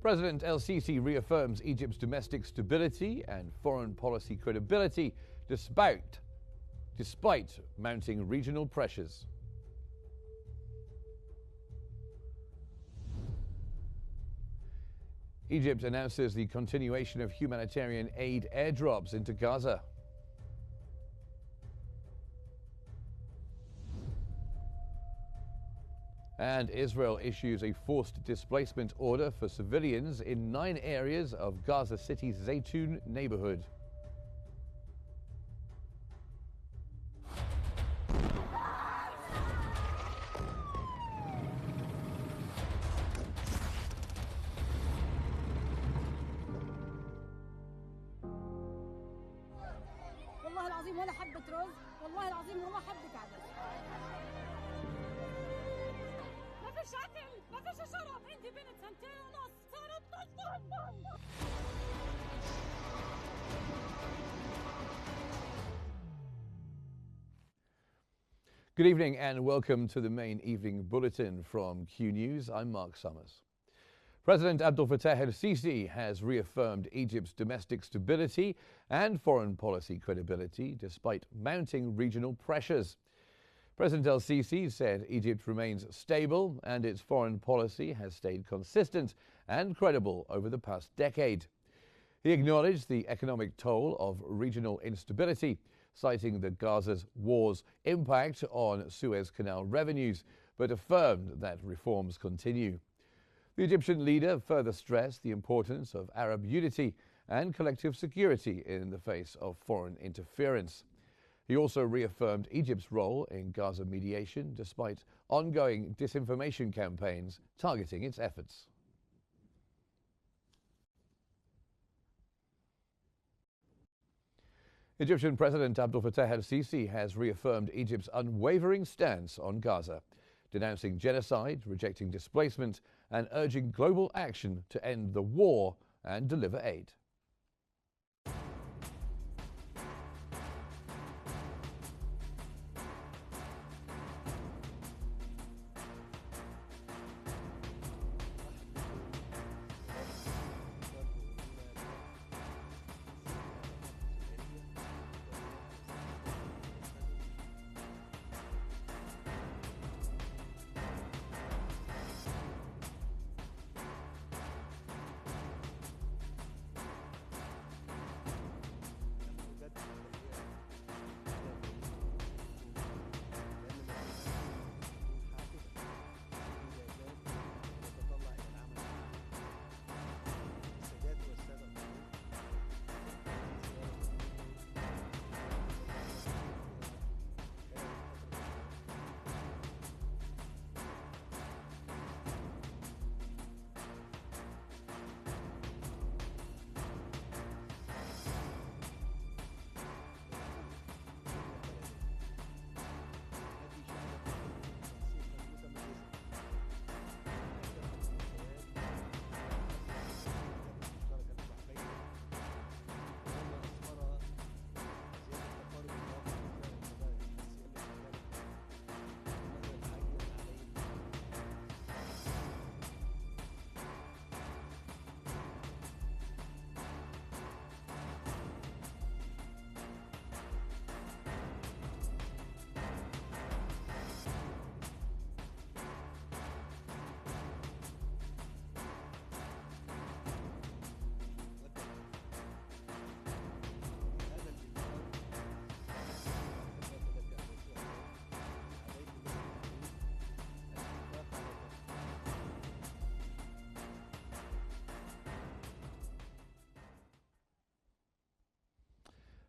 President El-Sisi reaffirms Egypt's domestic stability and foreign policy credibility despite mounting regional pressures. Egypt announces the continuation of humanitarian aid airdrops into Gaza. And Israel issues a forced displacement order for civilians in 9 areas of Gaza City's Zaytun neighborhood. والله العظيم ولا حبة رز، والله العظيم ولا حبة عدس. ما فيش أكل، ما فيش شرب، عندي بنت 2.5 صارت تصفر. Good evening and welcome to the main evening bulletin from Qnews. I'm Mark Summers. President Abdel Fattah el-Sisi has reaffirmed Egypt's domestic stability and foreign policy credibility despite mounting regional pressures. President el-Sisi said Egypt remains stable and its foreign policy has stayed consistent and credible over the past decade. He acknowledged the economic toll of regional instability, citing the Gaza's war's impact on Suez Canal revenues, but affirmed that reforms continue. The Egyptian leader further stressed the importance of Arab unity and collective security in the face of foreign interference. He also reaffirmed Egypt's role in Gaza mediation despite ongoing disinformation campaigns targeting its efforts. Egyptian President Abdel Fattah el-Sisi has reaffirmed Egypt's unwavering stance on Gaza, denouncing genocide, rejecting displacement, and urging global action to end the war and deliver aid.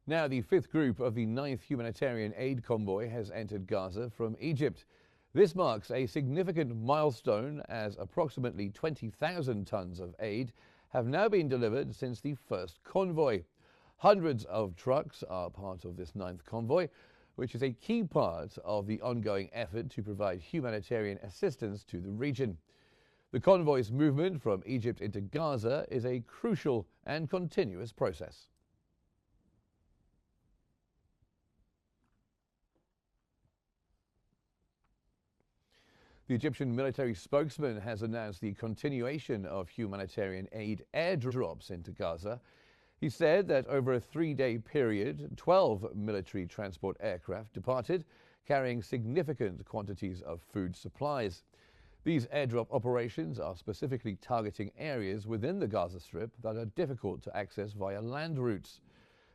Now, the 5th group of the 9th humanitarian aid convoy has entered Gaza from Egypt. This marks a significant milestone as approximately 20,000 tons of aid have now been delivered since the first convoy. Hundreds of trucks are part of this 9th convoy, which is a key part of the ongoing effort to provide humanitarian assistance to the region. The convoy's movement from Egypt into Gaza is a crucial and continuous process. The Egyptian military spokesman has announced the continuation of humanitarian aid airdrops into Gaza. He said that over a 3-day period, 12 military transport aircraft departed, carrying significant quantities of food supplies. These airdrop operations are specifically targeting areas within the Gaza Strip that are difficult to access via land routes.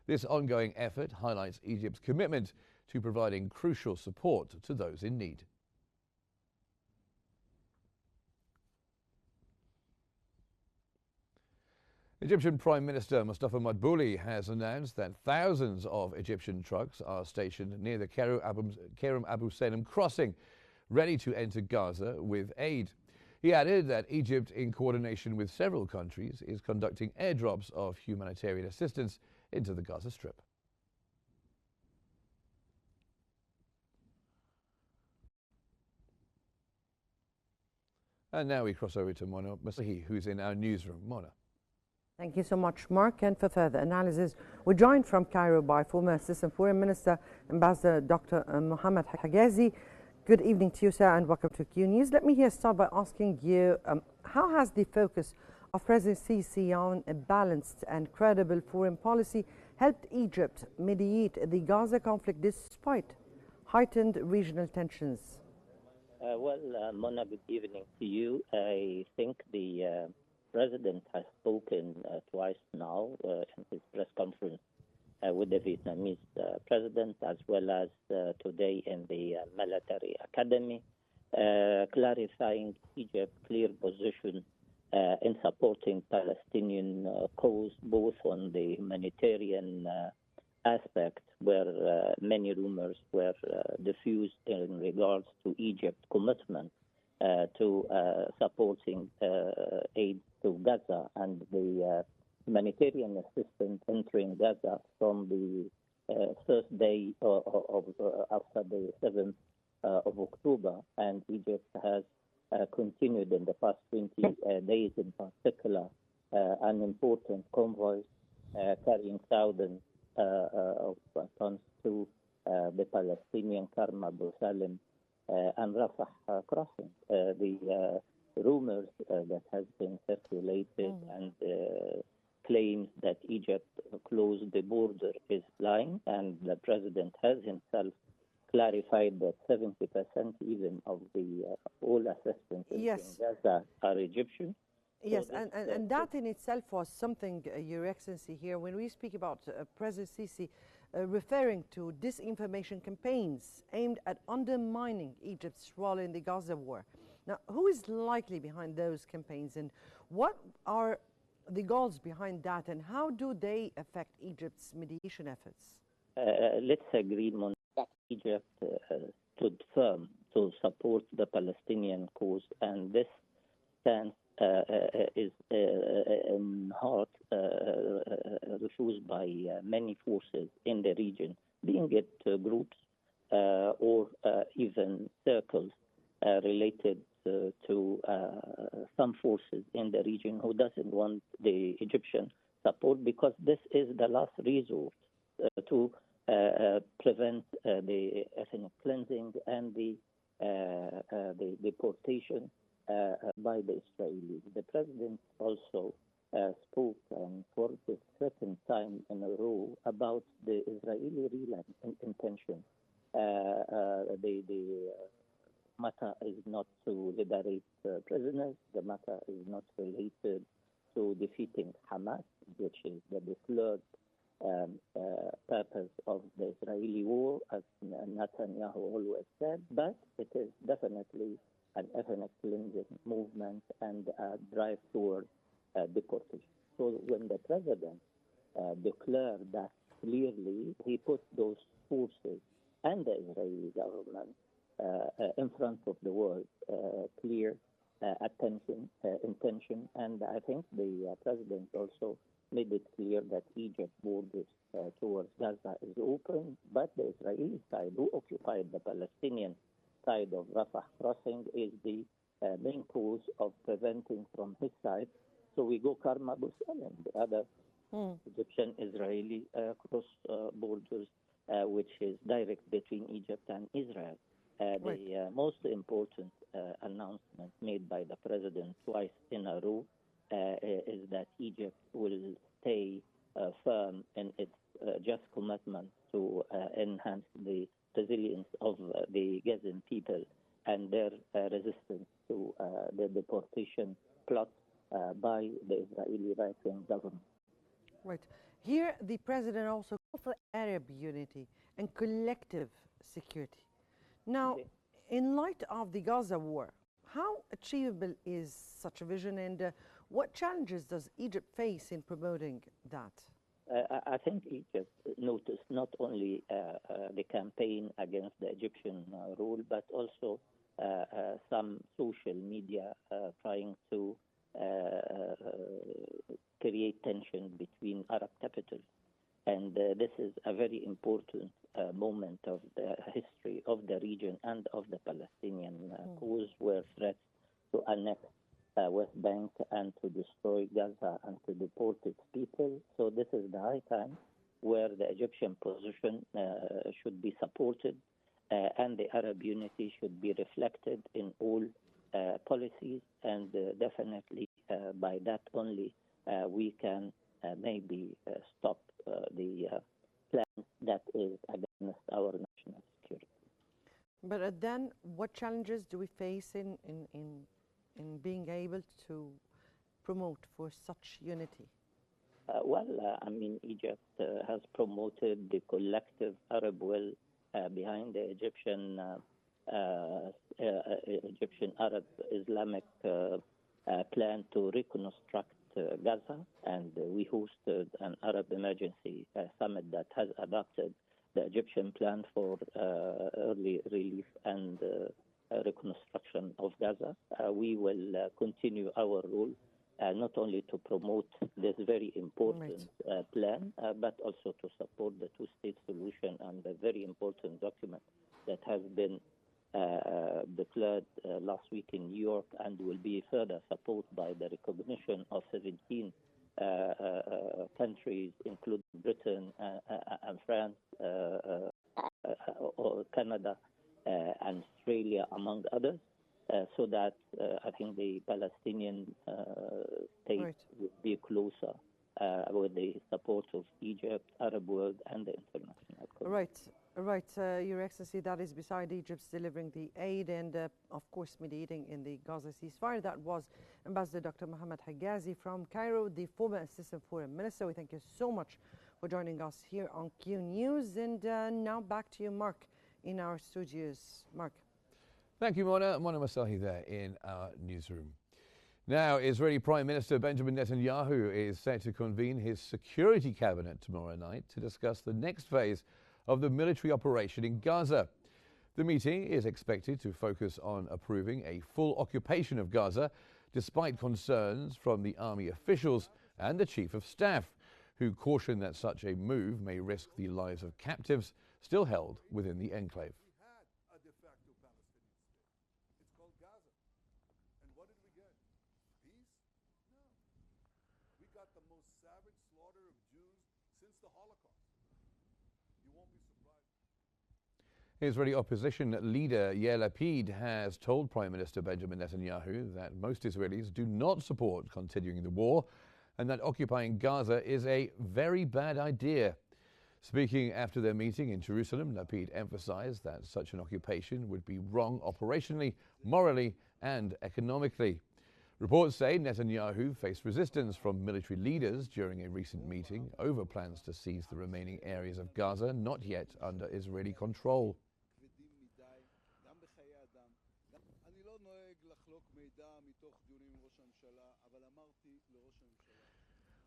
This ongoing effort highlights Egypt's commitment to providing crucial support to those in need. Egyptian Prime Minister Mustafa Madbouli has announced that thousands of Egyptian trucks are stationed near the Kerem Abu Salem crossing, ready to enter Gaza with aid. He added that Egypt, in coordination with several countries, is conducting airdrops of humanitarian assistance into the Gaza Strip. And now we cross over to Mona Masahi, who's in our newsroom. Mona. Thank you so much, Mark. And for further analysis, we're joined from Cairo by former Assistant Foreign Minister, Ambassador Dr. Mohammed Hagazi. Good evening to you, sir, and welcome to Q News. Let me here start by asking you, how has the focus of President Sisi on a balanced and credible foreign policy helped Egypt mediate the Gaza conflict despite heightened regional tensions? Mona, good evening to you. I think the President has spoken twice now in his press conference with the Vietnamese president, as well as today in the military academy, clarifying Egypt's clear position in supporting Palestinian cause, both on the humanitarian aspect, where many rumors were diffused in regards to Egypt's commitment to supporting aid to Gaza and the humanitarian assistance entering Gaza from the first day after the 7th of October. And Egypt has continued in the past 20 days, in particular, an important convoy carrying thousands of tons to the Palestinian Kerem Abu Salem and Rafah crossing. The rumors that has been circulated and claims that Egypt closed the border is lying, and the president has himself clarified that 70% even of the all assistance in Gaza are Egyptian. Yes, so and that in itself was something, Your Excellency, here, when we speak about President Sisi referring to disinformation campaigns aimed at undermining Egypt's role in the Gaza war. Now, who is likely behind those campaigns, and what are the goals behind that, and how do they affect Egypt's mediation efforts? Let's agree on that Egypt stood firm to support the Palestinian cause, and this stance is in heart refused by many forces in the region, being it groups or even circles related to some forces in the region who doesn't want the Egyptian support, because this is the last resort to prevent the ethnic cleansing and the deportation by the Israelis. The president also spoke for the second time in a row about the Israeli real intention. The matter is not to liberate prisoners. The matter is not related to defeating Hamas, which is the declared purpose of the Israeli war, as Netanyahu always said, but it is definitely an ethnic cleansing movement and a drive towards deportation. So when the president declared that clearly, he put those forces and the Israeli government in front of the world, clear intention, and I think the president also made it clear that Egypt borders towards Gaza is open, but the Israeli side, who occupied the Palestinian side of Rafah crossing, is the main cause of preventing from his side. So we go Kerem Abu Salem, the other Egyptian-Israeli cross borders, which is direct between Egypt and Israel. The most important announcement made by the president twice in a row is that Egypt will stay firm in its just commitment to enhance the resilience of the Gazan people and their resistance to the deportation plot by the Israeli right-wing government. Right. Here, the president also called for Arab unity and collective security. Now, in light of the Gaza war, how achievable is such a vision, and what challenges does Egypt face in promoting that? I think Egypt noticed not only the campaign against the Egyptian rule, but also some social media trying to create tension between Arab capitals. And this is a very important moment of the history of the region and of the Palestinian cause, where threats to annex West Bank and to destroy Gaza and to deport its people. So this is the high time where the Egyptian position should be supported and the Arab unity should be reflected in all policies, and definitely by that only we can maybe stop the plan that is against our national security. But then, what challenges do we face in being able to promote for such unity? Egypt has promoted the collective Arab will behind the Egyptian Arab Islamic plan to reconstruct Gaza, and we hosted an Arab emergency summit that has adopted the Egyptian plan for early relief and reconstruction of Gaza. We will continue our role not only to promote this very important plan, but also to support the two-state solution and the very important document that has been declared last week in New York and will be further supported by the recognition of 17 countries, including Britain and France, or Canada and Australia, among others, so that I think the Palestinian state will be closer with the support of Egypt, Arab world, and the international community. Right, Your Excellency, that is beside Egypt's delivering the aid and, of course, mediating in the Gaza ceasefire. That was Ambassador Dr. Mohammed Higazi from Cairo, the former Assistant Foreign Minister. We thank you so much for joining us here on Q News. And now back to you, Mark, in our studios. Mark. Thank you, Mona. Mona Masahi there in our newsroom. Now, Israeli Prime Minister Benjamin Netanyahu is set to convene his security cabinet tomorrow night to discuss the next phase of the military operation in Gaza. The meeting is expected to focus on approving a full occupation of Gaza, despite concerns from the army officials and the chief of staff, who caution that such a move may risk the lives of captives still held within the enclave. Israeli opposition leader Yair Lapid has told Prime Minister Benjamin Netanyahu that most Israelis do not support continuing the war and that occupying Gaza is a very bad idea. Speaking after their meeting in Jerusalem, Lapid emphasized that such an occupation would be wrong operationally, morally, and economically. Reports say Netanyahu faced resistance from military leaders during a recent meeting over plans to seize the remaining areas of Gaza not yet under Israeli control.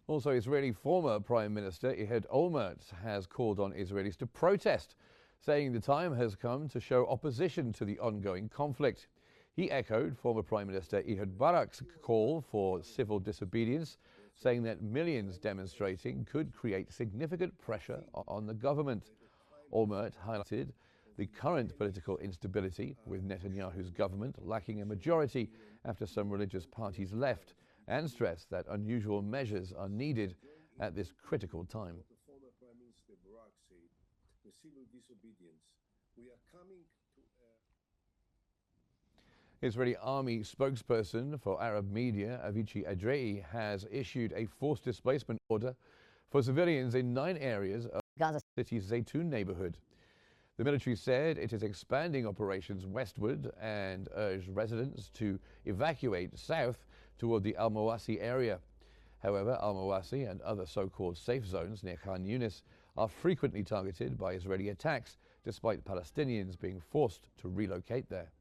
Also, Israeli former Prime Minister Ehud Olmert has called on Israelis to protest, saying the time has come to show opposition to the ongoing conflict. He echoed former Prime Minister Ehud Barak's call for civil disobedience, saying that millions demonstrating could create significant pressure on the government. Olmert highlighted the current political instability, with Netanyahu's government lacking a majority after some religious parties left, and stressed that unusual measures are needed at this critical time. Former Prime Minister Barak said, the civil disobedience, we are coming to Israeli army spokesperson for Arab media, Avicii Adrei, has issued a forced displacement order for civilians in 9 areas of Gaza City's Zaytun neighborhood. The military said it is expanding operations westward and urged residents to evacuate south toward the Al-Mawasi area. However, Al-Mawasi and other so-called safe zones near Khan Yunis are frequently targeted by Israeli attacks, despite Palestinians being forced to relocate there.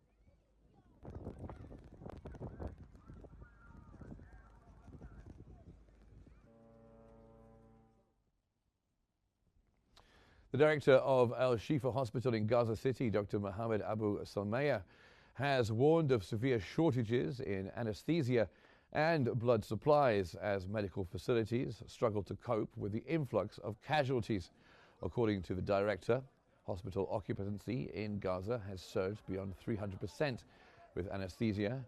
The director of Al-Shifa Hospital in Gaza City, Dr. Mohammed Abu Salmiya, has warned of severe shortages in anesthesia and blood supplies as medical facilities struggle to cope with the influx of casualties. According to the director, hospital occupancy in Gaza has surged beyond 300%, with anesthesia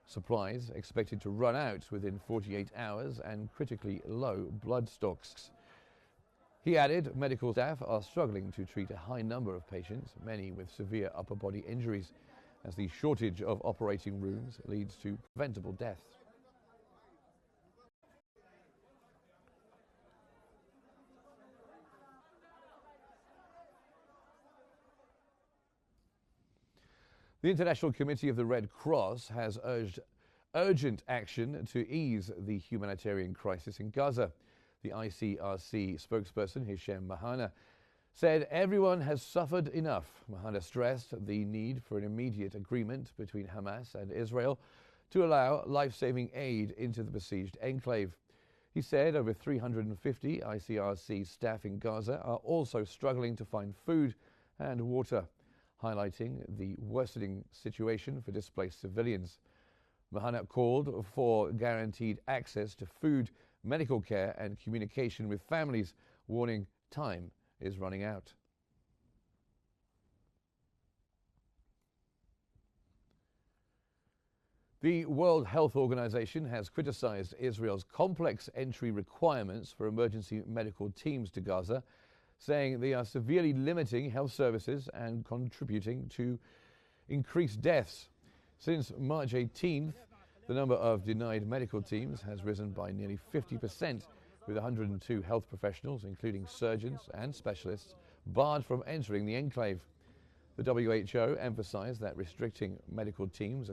supplies expected to run out within 48 hours and critically low blood stocks. He added medical staff are struggling to treat a high number of patients, many with severe upper body injuries, as the shortage of operating rooms leads to preventable deaths. The International Committee of the Red Cross has urged urgent action to ease the humanitarian crisis in Gaza. The ICRC spokesperson, Hisham Mahana, said everyone has suffered enough. Mahana stressed the need for an immediate agreement between Hamas and Israel to allow life-saving aid into the besieged enclave. He said over 350 ICRC staff in Gaza are also struggling to find food and water, highlighting the worsening situation for displaced civilians. Mahana called for guaranteed access to food, medical care and communication with families, warning time is running out. The World Health Organization has criticized Israel's complex entry requirements for emergency medical teams to Gaza, saying they are severely limiting health services and contributing to increased deaths. Since March 18th, the number of denied medical teams has risen by nearly 50%, with 102 health professionals, including surgeons and specialists, barred from entering the enclave. The WHO emphasized that restricting medical teams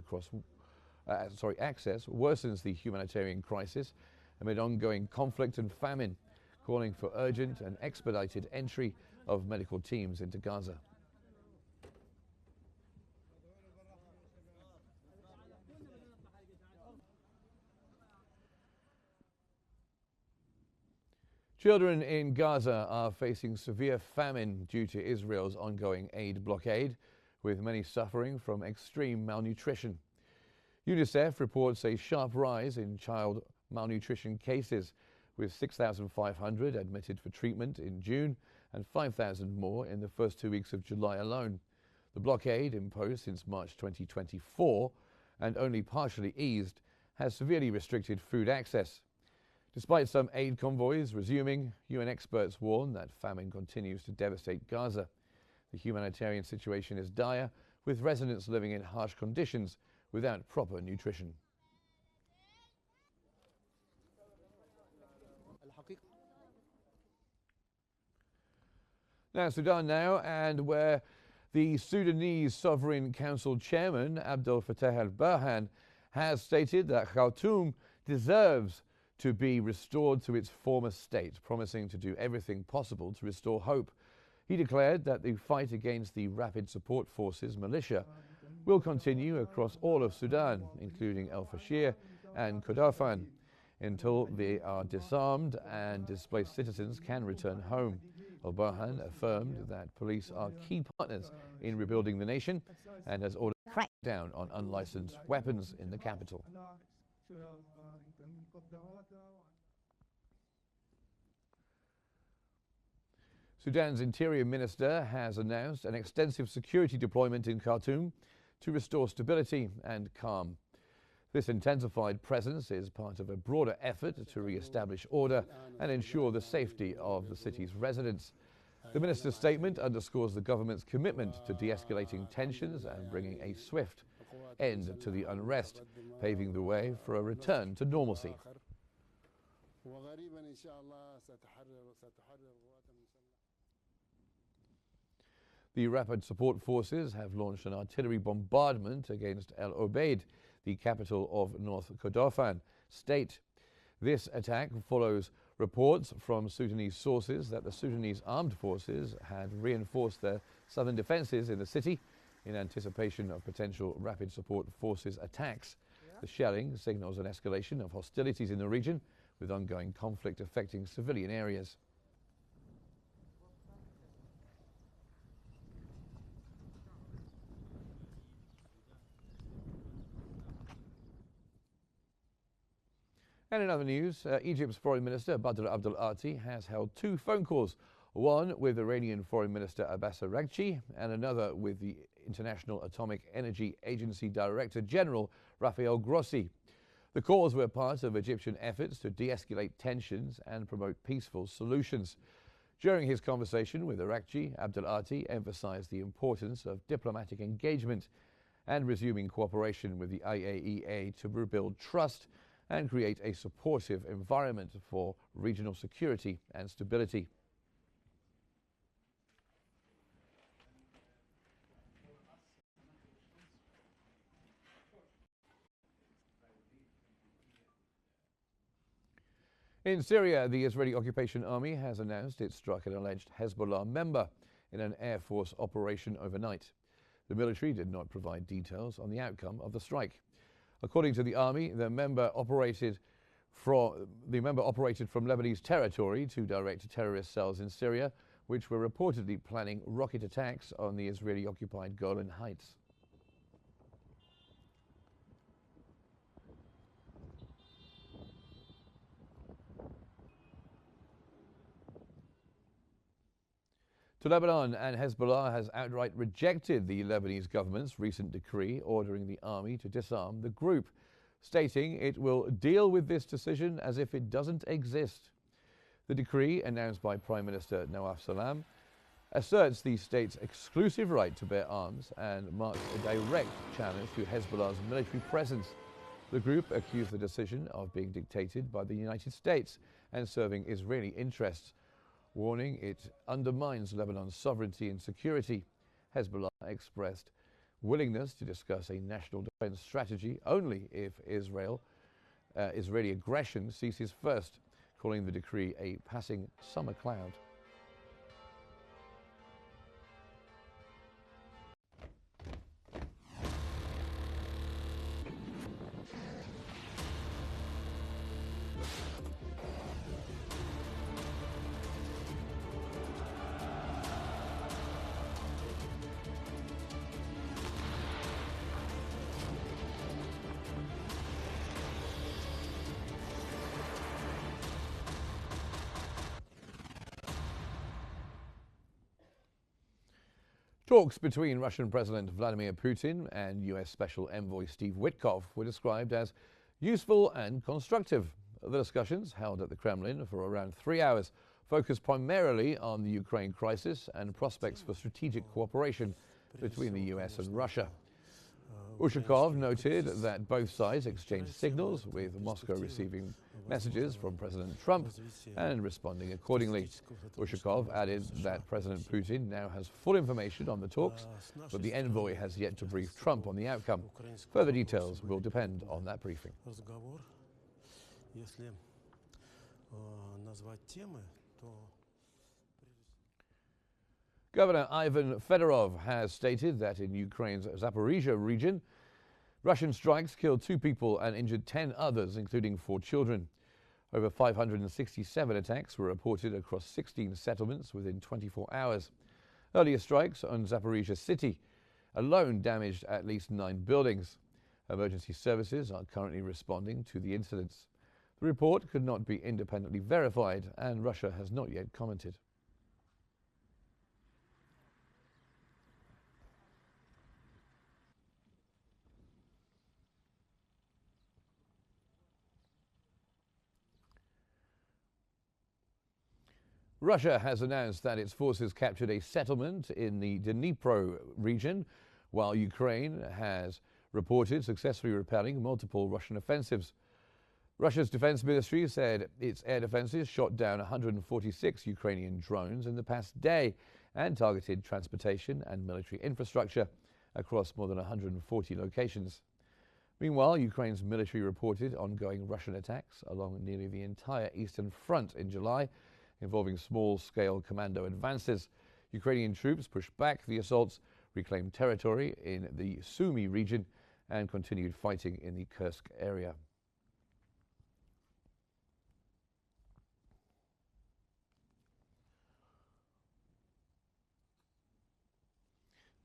access worsens the humanitarian crisis amid ongoing conflict and famine, calling for urgent and expedited entry of medical teams into Gaza. Children in Gaza are facing severe famine due to Israel's ongoing aid blockade, with many suffering from extreme malnutrition. UNICEF reports a sharp rise in child malnutrition cases, with 6,500 admitted for treatment in June and 5,000 more in the first 2 weeks of July alone. The blockade, imposed since March 2024 and only partially eased, has severely restricted food access. Despite some aid convoys resuming, UN experts warn that famine continues to devastate Gaza. The humanitarian situation is dire, with residents living in harsh conditions without proper nutrition. Now, Sudan now, and where the Sudanese Sovereign Council Chairman, Abdel Fattah al-Burhan, has stated that Khartoum deserves to be restored to its former state, promising to do everything possible to restore hope. He declared that the fight against the Rapid Support Forces militia will continue across all of Sudan, including El Fasher and Kordofan, until they are disarmed and displaced citizens can return home. Al-Burhan affirmed that police are key partners in rebuilding the nation and has ordered a crackdown on unlicensed weapons in the capital. Sudan's Interior Minister has announced an extensive security deployment in Khartoum to restore stability and calm. This intensified presence is part of a broader effort to re-establish order and ensure the safety of the city's residents. The minister's statement underscores the government's commitment to de-escalating tensions and bringing a swift end to the unrest, paving the way for a return to normalcy. The Rapid Support Forces have launched an artillery bombardment against El Obeid, the capital of North Kordofan state. This attack follows reports from Sudanese sources that the Sudanese armed forces had reinforced their southern defenses in the city in anticipation of potential Rapid Support Forces attacks. The shelling signals an escalation of hostilities in the region, with ongoing conflict affecting civilian areas. And in other news, Egypt's Foreign Minister Badr Abdel Ati has held two phone calls, one with Iranian Foreign Minister Zaporizhzhia and another with the International Atomic Energy Agency Director General Rafael Grossi. The calls were part of Egyptian efforts to de-escalate tensions and promote peaceful solutions. During his conversation with Zaporizhzhia, Abdel Ati emphasized the importance of diplomatic engagement and resuming cooperation with the IAEA to rebuild trust and create a supportive environment for regional security and stability. In Syria, the Israeli occupation army has announced it struck an alleged Hezbollah member in an Air Force operation overnight. The military did not provide details on the outcome of the strike. According to the army, the member operated from Lebanese territory to direct terrorist cells in Syria, which were reportedly planning rocket attacks on the Israeli-occupied Golan Heights. To Lebanon, and Hezbollah has outright rejected the Lebanese government's recent decree ordering the army to disarm the group, stating it will deal with this decision as if it doesn't exist. The decree, announced by Prime Minister Nawaf Salam, asserts the state's exclusive right to bear arms and marks a direct challenge to Hezbollah's military presence. The group accused the decision of being dictated by the United States and serving Israeli interests, warning it undermines Lebanon's sovereignty and security. Hezbollah expressed willingness to discuss a national defense strategy only if Israeli aggression ceases first, calling the decree a passing summer cloud. Talks between Russian President Vladimir Putin and US Special Envoy Steve Witkoff were described as useful and constructive. The discussions, held at the Kremlin for around 3 hours, focused primarily on the Ukraine crisis and prospects for strategic cooperation between the US and Russia. Ushakov noted that both sides exchanged signals, with Moscow receiving messages from President Trump and responding accordingly. Ushakov added that President Putin now has full information on the talks, but the envoy has yet to brief Trump on the outcome. Further details will depend on that briefing. Governor Ivan Fedorov has stated that in Ukraine's Zaporizhzhia region, Russian strikes killed 2 people and injured 10 others, including 4 children. Over 567 attacks were reported across 16 settlements within 24 hours. Earlier strikes on Zaporizhzhia city alone damaged at least 9 buildings. Emergency services are currently responding to the incidents. The report could not be independently verified, and Russia has not yet commented. Russia has announced that its forces captured a settlement in the Dnipro region, while Ukraine has reported successfully repelling multiple Russian offensives. Russia's defense ministry said its air defenses shot down 146 Ukrainian drones in the past day and targeted transportation and military infrastructure across more than 140 locations. Meanwhile, Ukraine's military reported ongoing Russian attacks along nearly the entire eastern front in July, involving small-scale commando advances. Ukrainian troops pushed back the assaults, reclaimed territory in the Sumy region, and continued fighting in the Kursk area.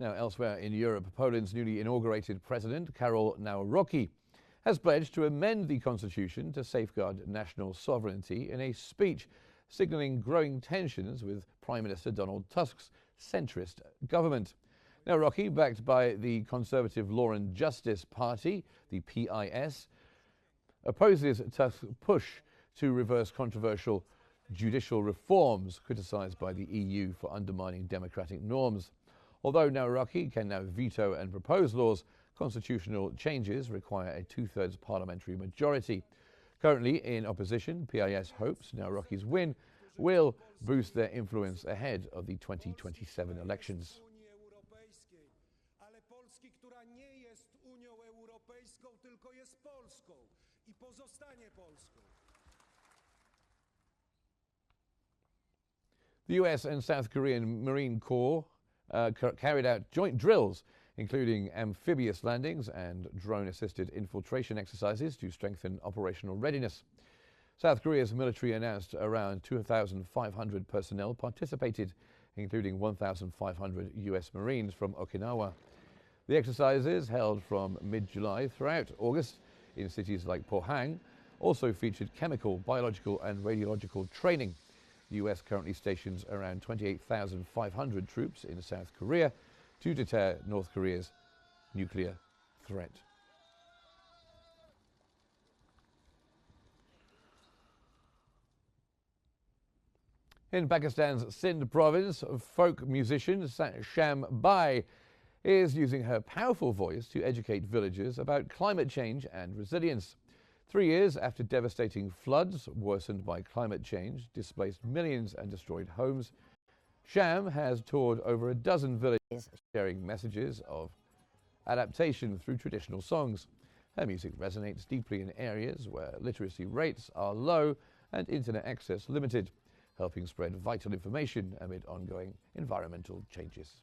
Now, elsewhere in Europe, Poland's newly inaugurated president, Karol Nawrocki, has pledged to amend the constitution to safeguard national sovereignty in a speech signalling growing tensions with Prime Minister Donald Tusk's centrist government. Nawrocki, backed by the Conservative Law and Justice Party, the PIS, opposes Tusk's push to reverse controversial judicial reforms criticised by the EU for undermining democratic norms. Although Nawrocki can now veto and propose laws, constitutional changes require a two-thirds parliamentary majority. Currently in opposition, PIS hopes Nawrocki's win will boost their influence ahead of the 2027 elections. The US and South Korean Marine Corps carried out joint drills, including amphibious landings and drone-assisted infiltration exercises to strengthen operational readiness. South Korea's military announced around 2,500 personnel participated, including 1,500 US Marines from Okinawa. The exercises, held from mid-July throughout August in cities like Pohang, also featured chemical, biological and radiological training. The US currently stations around 28,500 troops in South Korea to deter North Korea's nuclear threat. In Pakistan's Sindh province, folk musician Sham Bai is using her powerful voice to educate villagers about climate change and resilience. 3 years after devastating floods worsened by climate change displaced millions and destroyed homes, Sham has toured over a dozen villages, sharing messages of adaptation through traditional songs. Her music resonates deeply in areas where literacy rates are low and internet access limited, helping spread vital information amid ongoing environmental changes.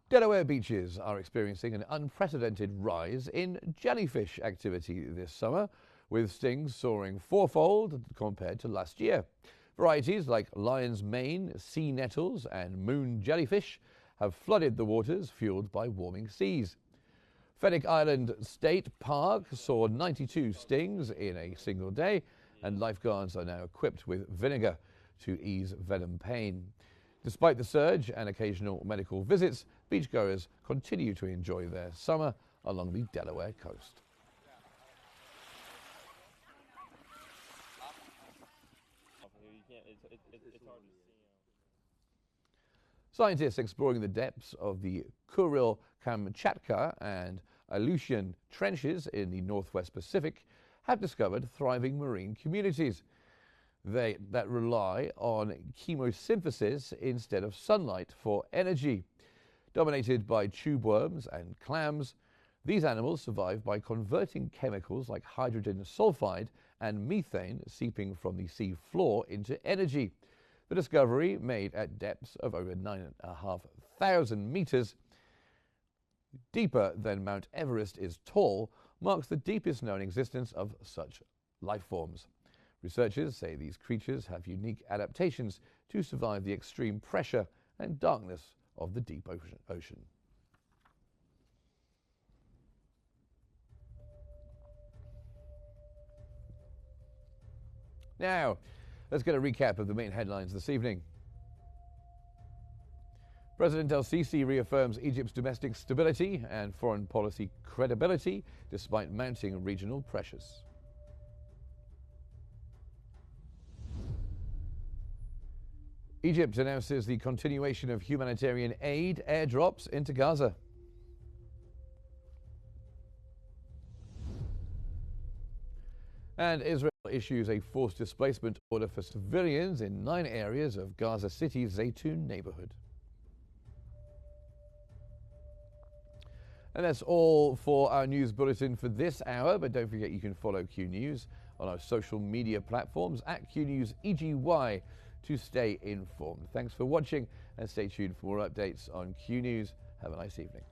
Delaware beaches are experiencing an unprecedented rise in jellyfish activity this summer, with stings soaring fourfold compared to last year. Varieties like lion's mane, sea nettles, and moon jellyfish have flooded the waters fueled by warming seas. Fenwick Island State Park saw 92 stings in a single day, and lifeguards are now equipped with vinegar to ease venom pain. Despite the surge and occasional medical visits, beachgoers continue to enjoy their summer along the Delaware coast. Scientists exploring the depths of the Kuril-Kamchatka and Aleutian trenches in the Northwest Pacific have discovered thriving marine communities that rely on chemosynthesis instead of sunlight for energy. Dominated by tube worms and clams, these animals survive by converting chemicals like hydrogen sulfide and methane seeping from the sea floor into energy. The discovery, made at depths of over 9,500 meters, deeper than Mount Everest is tall, marks the deepest known existence of such life forms. Researchers say these creatures have unique adaptations to survive the extreme pressure and darkness of the deep ocean. Now, let's get a recap of the main headlines this evening. President el-Sisi reaffirms Egypt's domestic stability and foreign policy credibility despite mounting regional pressures. Egypt announces the continuation of humanitarian aid airdrops into Gaza. And Israel issues a forced displacement order for civilians in 9 areas of Gaza City's Zaytun neighborhood. And that's all for our news bulletin for this hour, but don't forget you can follow Q News on our social media platforms at QNews EGY to stay informed. Thanks for watching and stay tuned for more updates on Q News. Have a nice evening.